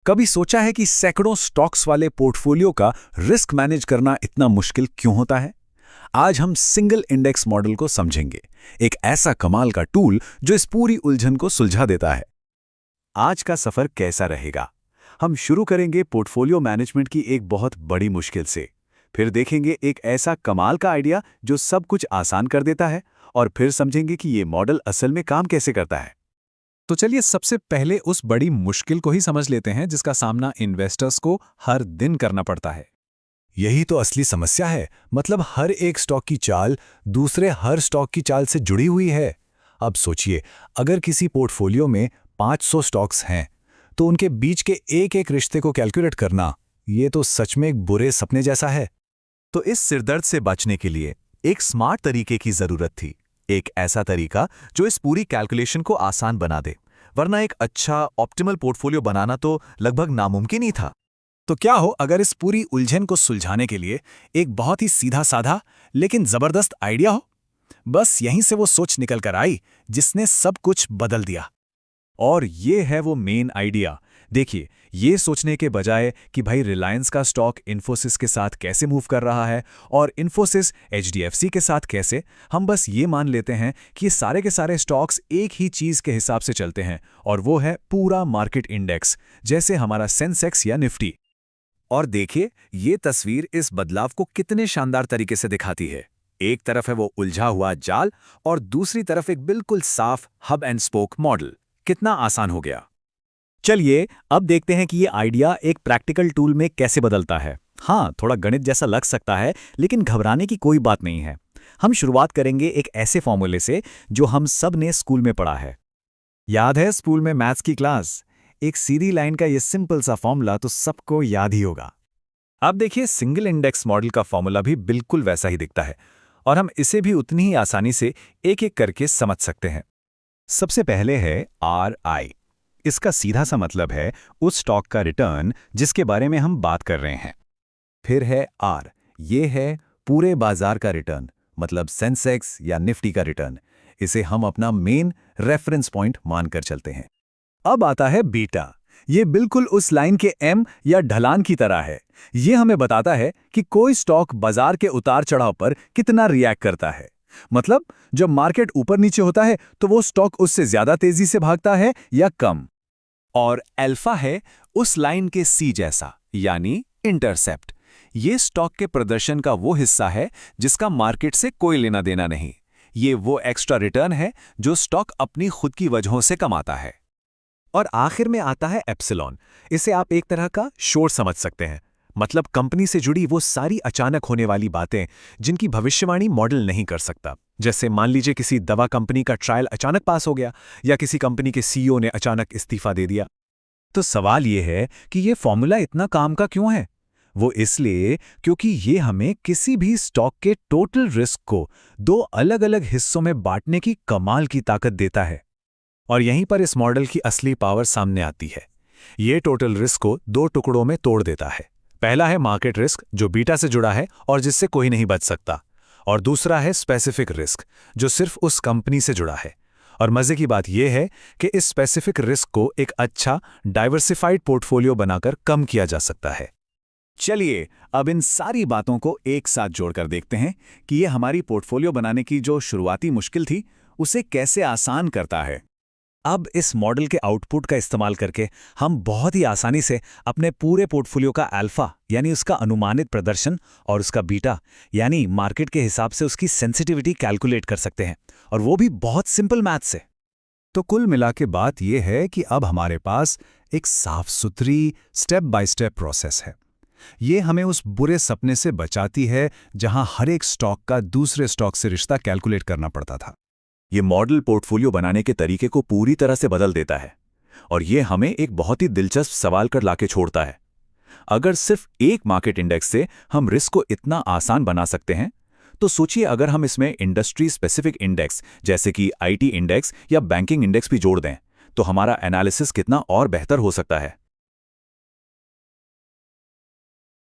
कभी सोचा है कि सैकड़ों स्टॉक्स वाले पोर्टफोलियो का रिस्क मैनेज करना इतना मुश्किल क्यों होता है? आज हम सिंगल इंडेक्स मॉडल को समझेंगे, एक ऐसा कमाल का टूल जो इस पूरी उलझन को सुलझा देता है। आज का सफर कैसा रहेगा? हम शुरू करेंगे पोर्टफोलियो मैनेजमेंट की एक बहुत बड़ी मुश्किल से, फिर देखेंगे एक ऐसा कमाल का आइडिया जो सब कुछ आसान कर देता है, और फिर समझेंगे कि ये मॉडल असल में काम कैसे करता है। तो चलिए सबसे पहले उस बड़ी मुश्किल को ही समझ लेते हैं जिसका सामना इन्वेस्टर्स को हर दिन करना पड़ता है। यही तो असली समस्या है। मतलब हर एक स्टॉक की चाल दूसरे हर स्टॉक की चाल से जुड़ी हुई है। अब सोचिए, अगर किसी पोर्टफोलियो में 500 स्टॉक्स हैं, तो उनके बीच के एक एक रिश्ते को कैलकुलेट करना, ये तो सच में एक बुरे सपने जैसा है। तो इस सिरदर्द से बचने के लिए एक स्मार्ट तरीके की जरूरत थी, एक ऐसा तरीका जो इस पूरी कैलकुलेशन को आसान बना दे, वरना एक अच्छा ऑप्टिमल पोर्टफोलियो बनाना तो लगभग नामुमकिन ही था। तो क्या हो अगर इस पूरी उलझन को सुलझाने के लिए एक बहुत ही सीधा साधा लेकिन जबरदस्त आइडिया हो? बस यहीं से वो सोच निकल कर आई जिसने सब कुछ बदल दिया। और ये है वो मेन आइडिया। देखिए, ये सोचने के बजाय कि भाई रिलायंस का स्टॉक इन्फोसिस के साथ कैसे मूव कर रहा है और इन्फोसिस एचडीएफसी के साथ कैसे, हम बस ये मान लेते हैं कि ये सारे के सारे स्टॉक्स एक ही चीज़ के हिसाब से चलते हैं, और वो है पूरा मार्केट इंडेक्स, जैसे हमारा सेंसेक्स या निफ्टी। और देखिए, ये तस्वीर इस बदलाव को कितने शानदार तरीके से दिखाती है। एक तरफ है वो उलझा हुआ जाल, और दूसरी तरफ एक बिल्कुल साफ हब एंड स्पोक मॉडल। कितना आसान हो गया। चलिए अब देखते हैं कि ये आइडिया एक प्रैक्टिकल टूल में कैसे बदलता है। हाँ, थोड़ा गणित जैसा लग सकता है, लेकिन घबराने की कोई बात नहीं है। हम शुरुआत करेंगे एक ऐसे फॉर्मूले से जो हम सब ने स्कूल में पढ़ा है। याद है स्कूल में मैथ्स की क्लास? एक सीधी लाइन का ये सिंपल सा फॉर्मूला तो सबको याद ही होगा। अब देखिए, सिंगल इंडेक्स मॉडल का फॉर्मूला भी बिल्कुल वैसा ही दिखता है, और हम इसे भी उतनी ही आसानी से एक एक करके समझ सकते हैं। सबसे पहले है RI। इसका सीधा सा मतलब है उस स्टॉक का रिटर्न जिसके बारे में हम बात कर रहे हैं। फिर है R, ये है पूरे बाजार का रिटर्न, मतलब सेंसेक्स या निफ्टी का रिटर्न। इसे हम अपना मेन रेफरेंस पॉइंट मानकर चलते हैं। अब आता है बीटा। ये बिल्कुल उस लाइन के M या ढलान की तरह है। ये हमें बताता है कि कोई स्टॉक बाजार के उतार चढ़ाव पर कितना रिएक्ट करता है। मतलब जब मार्केट ऊपर नीचे होता है तो वो स्टॉक उससे ज्यादा तेजी से भागता है या कम। और अल्फा है उस लाइन के C जैसा, यानी इंटरसेप्ट। ये स्टॉक के प्रदर्शन का वो हिस्सा है जिसका मार्केट से कोई लेना देना नहीं। ये वो एक्स्ट्रा रिटर्न है जो स्टॉक अपनी खुद की वजहों से कमाता है। और आखिर में आता है एप्सिलॉन। इसे आप एक तरह का शोर समझ सकते हैं। मतलब कंपनी से जुड़ी वो सारी अचानक होने वाली बातें जिनकी भविष्यवाणी मॉडल नहीं कर सकता। जैसे मान लीजिए किसी दवा कंपनी का ट्रायल अचानक पास हो गया, या किसी कंपनी के सीईओ ने अचानक इस्तीफा दे दिया। तो सवाल ये है कि ये फॉर्मूला इतना काम का क्यों है? वो इसलिए क्योंकि ये हमें किसी भी स्टॉक के टोटल रिस्क को दो अलग अलग हिस्सों में बांटने की कमाल की ताकत देता है। और यहीं पर इस मॉडल की असली पावर सामने आती है। ये टोटल रिस्क को दो टुकड़ों में तोड़ देता है। पहला है मार्केट रिस्क, जो बीटा से जुड़ा है और जिससे कोई नहीं बच सकता। और दूसरा है स्पेसिफिक रिस्क, जो सिर्फ उस कंपनी से जुड़ा है। और मजे की बात यह है कि इस स्पेसिफिक रिस्क को एक अच्छा डाइवर्सिफाइड पोर्टफोलियो बनाकर कम किया जा सकता है। चलिए अब इन सारी बातों को एक साथ जोड़कर देखते हैं कि ये हमारी पोर्टफोलियो बनाने की जो शुरुआती मुश्किल थी, उसे कैसे आसान करता है। अब इस मॉडल के आउटपुट का इस्तेमाल करके हम बहुत ही आसानी से अपने पूरे पोर्टफोलियो का अल्फा यानी उसका अनुमानित प्रदर्शन और उसका बीटा यानी मार्केट के हिसाब से उसकी सेंसिटिविटी कैलकुलेट कर सकते हैं, और वो भी बहुत सिंपल मैथ से। तो कुल मिला के बात यह है कि अब हमारे पास एक साफ सुथरी स्टेप बाय स्टेप प्रोसेस है। ये हमें उस बुरे सपने से बचाती है जहां हर एक स्टॉक का दूसरे स्टॉक से रिश्ता कैलकुलेट करना पड़ता था। ये मॉडल पोर्टफोलियो बनाने के तरीके को पूरी तरह से बदल देता है, और ये हमें एक बहुत ही दिलचस्प सवाल कर लाके छोड़ता है। अगर सिर्फ एक मार्केट इंडेक्स से हम रिस्क को इतना आसान बना सकते हैं, तो सोचिए अगर हम इसमें इंडस्ट्री स्पेसिफिक इंडेक्स जैसे कि आईटी इंडेक्स या बैंकिंग इंडेक्स भी जोड़ दें, तो हमारा एनालिसिस कितना और बेहतर हो सकता है।